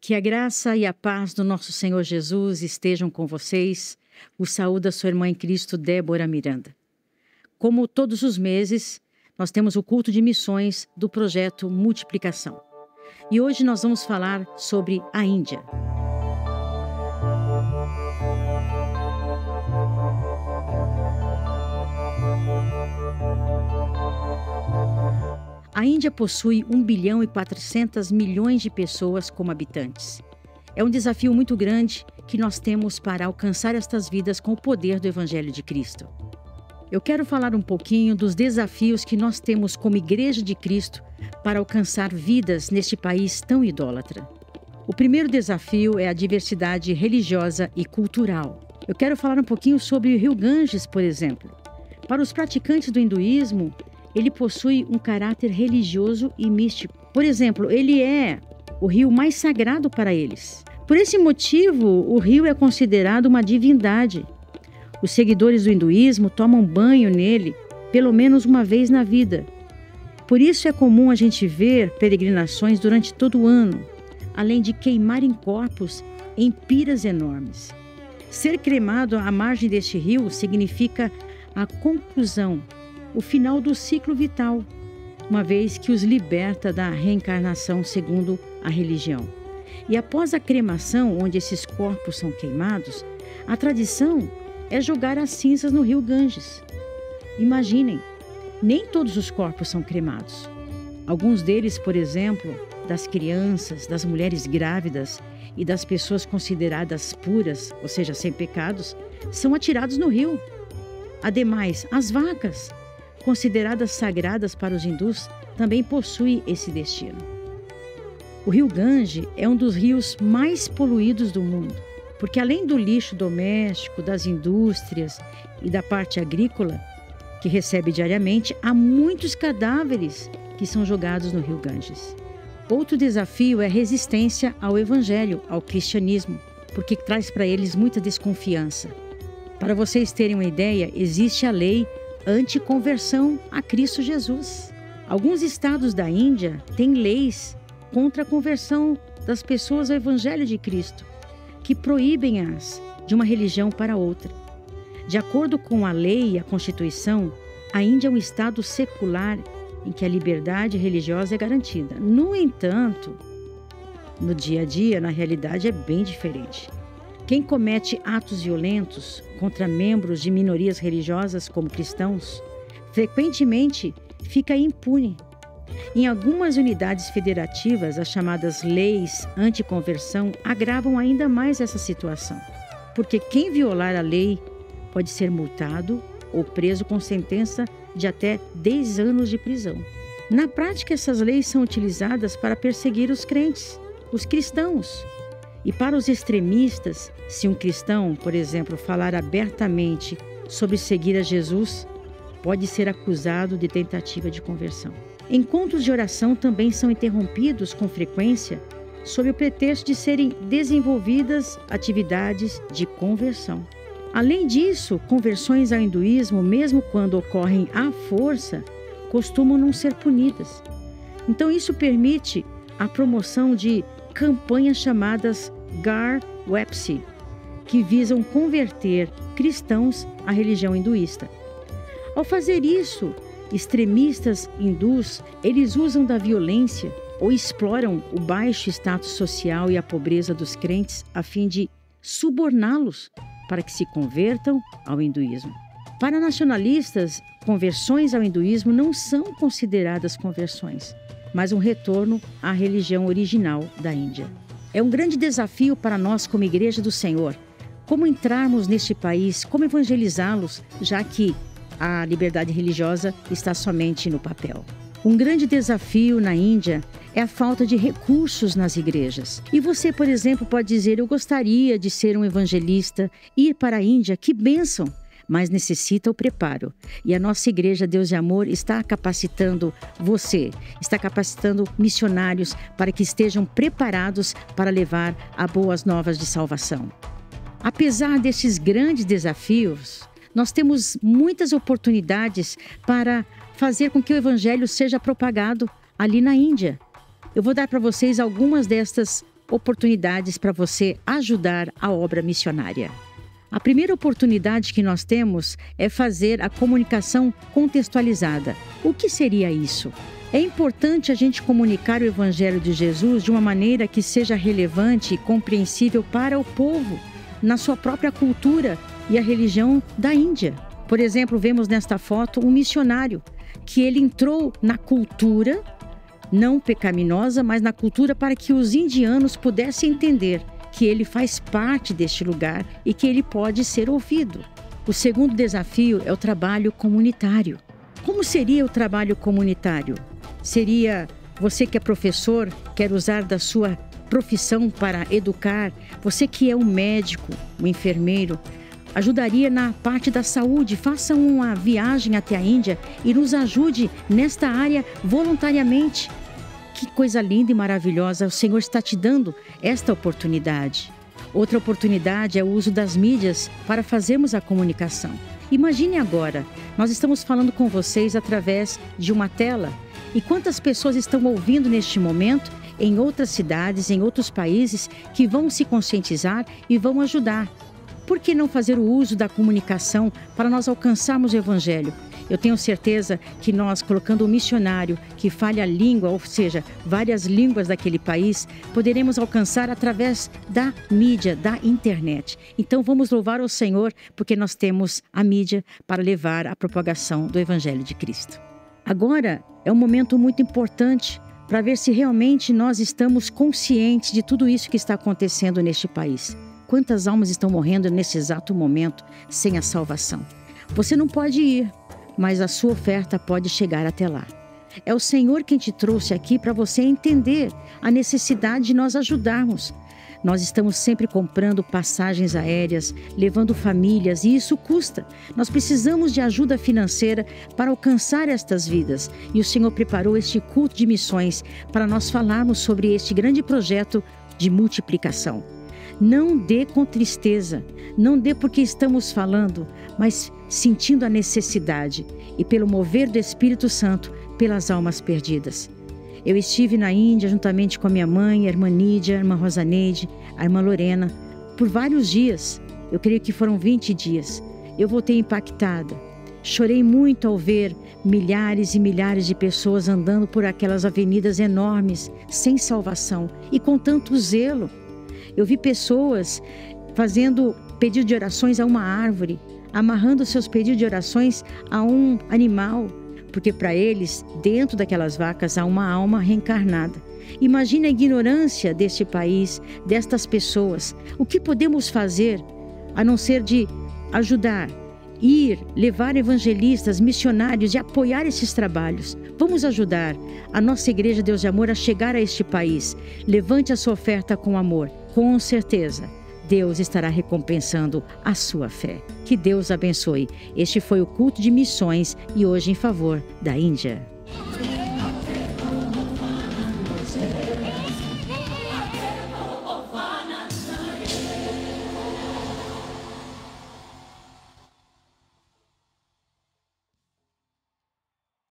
Que a graça e a paz do nosso Senhor Jesus estejam com vocês. O saúda sua irmã em Cristo, Débora Miranda. Como todos os meses, nós temos o culto de missões do projeto Multiplicação. E hoje nós vamos falar sobre a Índia. A Índia possui 1 bilhão e 400 milhões de pessoas como habitantes. É um desafio muito grande que nós temos para alcançar estas vidas com o poder do Evangelho de Cristo. Eu quero falar um pouquinho dos desafios que nós temos como Igreja de Cristo para alcançar vidas neste país tão idólatra. O primeiro desafio é a diversidade religiosa e cultural. Eu quero falar um pouquinho sobre o Rio Ganges, por exemplo. Para os praticantes do hinduísmo, ele possui um caráter religioso e místico. Por exemplo, ele é o rio mais sagrado para eles. Por esse motivo, o rio é considerado uma divindade. Os seguidores do hinduísmo tomam banho nele pelo menos uma vez na vida. Por isso é comum a gente ver peregrinações durante todo o ano, além de queimarem corpos em piras enormes. Ser cremado à margem deste rio significa a conclusão, o final do ciclo vital, uma vez que os liberta da reencarnação segundo a religião. E após a cremação, onde esses corpos são queimados, a tradição é jogar as cinzas no rio Ganges. Imaginem, nem todos os corpos são cremados. Alguns deles, por exemplo, das crianças, das mulheres grávidas e das pessoas consideradas puras, ou seja, sem pecados, são atirados no rio. Ademais, as vacas, consideradas sagradas para os hindus, também possui esse destino. O rio Ganges é um dos rios mais poluídos do mundo, porque além do lixo doméstico, das indústrias e da parte agrícola, que recebe diariamente, há muitos cadáveres que são jogados no rio Ganges. Outro desafio é a resistência ao evangelho, ao cristianismo, porque traz para eles muita desconfiança. Para vocês terem uma ideia, existe a lei anticonversão a Cristo Jesus. Alguns estados da Índia têm leis contra a conversão das pessoas ao Evangelho de Cristo, que proíbem-as de uma religião para outra. De acordo com a lei e a Constituição, a Índia é um estado secular em que a liberdade religiosa é garantida. No entanto, no dia a dia, na realidade, é bem diferente. Quem comete atos violentos contra membros de minorias religiosas como cristãos, frequentemente fica impune. Em algumas unidades federativas, as chamadas leis anticonversão agravam ainda mais essa situação, porque quem violar a lei pode ser multado ou preso com sentença de até 10 anos de prisão. Na prática, essas leis são utilizadas para perseguir os crentes, os cristãos. E para os extremistas, se um cristão, por exemplo, falar abertamente sobre seguir a Jesus, pode ser acusado de tentativa de conversão. Encontros de oração também são interrompidos com frequência sob o pretexto de serem desenvolvidas atividades de conversão. Além disso, conversões ao hinduísmo, mesmo quando ocorrem à força, costumam não ser punidas. Então isso permite a promoção de campanhas chamadas Ghar Wapsi, que visam converter cristãos à religião hinduísta. Ao fazer isso, extremistas hindus, eles usam da violência ou exploram o baixo status social e a pobreza dos crentes a fim de suborná-los para que se convertam ao hinduísmo. Para nacionalistas, conversões ao hinduísmo não são consideradas conversões, mas um retorno à religião original da Índia. É um grande desafio para nós como Igreja do Senhor, como entrarmos neste país, como evangelizá-los, já que a liberdade religiosa está somente no papel. Um grande desafio na Índia é a falta de recursos nas igrejas. E você, por exemplo, pode dizer, eu gostaria de ser um evangelista, ir para a Índia, que bênção! Mas necessita o preparo. E a nossa Igreja Deus de Amor está capacitando você, está capacitando missionários para que estejam preparados para levar a boas novas de salvação. Apesar destes grandes desafios, nós temos muitas oportunidades para fazer com que o Evangelho seja propagado ali na Índia. Eu vou dar para vocês algumas destas oportunidades para você ajudar a obra missionária. A primeira oportunidade que nós temos é fazer a comunicação contextualizada. O que seria isso? É importante a gente comunicar o Evangelho de Jesus de uma maneira que seja relevante e compreensível para o povo, na sua própria cultura e a religião da Índia. Por exemplo, vemos nesta foto um missionário que ele entrou na cultura, não pecaminosa, mas na cultura para que os indianos pudessem entender que ele faz parte deste lugar e que ele pode ser ouvido. O segundo desafio é o trabalho comunitário. Como seria o trabalho comunitário? Seria você que é professor, quer usar da sua profissão para educar, você que é um médico, um enfermeiro, ajudaria na parte da saúde, faça uma viagem até a Índia e nos ajude nesta área voluntariamente. Que coisa linda e maravilhosa, o Senhor está te dando esta oportunidade. Outra oportunidade é o uso das mídias para fazermos a comunicação. Imagine agora, nós estamos falando com vocês através de uma tela. E quantas pessoas estão ouvindo neste momento em outras cidades, em outros países, que vão se conscientizar e vão ajudar? Por que não fazer o uso da comunicação para nós alcançarmos o Evangelho? Eu tenho certeza que nós, colocando um missionário que fale a língua, ou seja, várias línguas daquele país, poderemos alcançar através da mídia, da internet. Então vamos louvar ao Senhor, porque nós temos a mídia para levar a propagação do Evangelho de Cristo. Agora é um momento muito importante para ver se realmente nós estamos conscientes de tudo isso que está acontecendo neste país. Quantas almas estão morrendo nesse exato momento sem a salvação? Você não pode ir, mas a sua oferta pode chegar até lá. É o Senhor quem te trouxe aqui para você entender a necessidade de nós ajudarmos. Nós estamos sempre comprando passagens aéreas, levando famílias, e isso custa. Nós precisamos de ajuda financeira para alcançar estas vidas. E o Senhor preparou este culto de missões para nós falarmos sobre este grande projeto de multiplicação. Não dê com tristeza, não dê porque estamos falando, mas sentindo a necessidade e pelo mover do Espírito Santo pelas almas perdidas. Eu estive na Índia juntamente com a minha mãe, a irmã Nídia, a irmã Rosaneide, a irmã Lorena, por vários dias. Eu creio que foram 20 dias. Eu voltei impactada. Chorei muito ao ver milhares e milhares de pessoas andando por aquelas avenidas enormes, sem salvação e com tanto zelo. Eu vi pessoas fazendo pedido de orações a uma árvore, amarrando seus pedidos de orações a um animal, porque para eles, dentro daquelas vacas, há uma alma reencarnada. Imagine a ignorância deste país, destas pessoas. O que podemos fazer, a não ser de ajudar, ir, levar evangelistas, missionários e apoiar esses trabalhos? Vamos ajudar a nossa Igreja Deus de Amor a chegar a este país. Levante a sua oferta com amor. Com certeza, Deus estará recompensando a sua fé. Que Deus abençoe. Este foi o culto de missões e hoje em favor da Índia.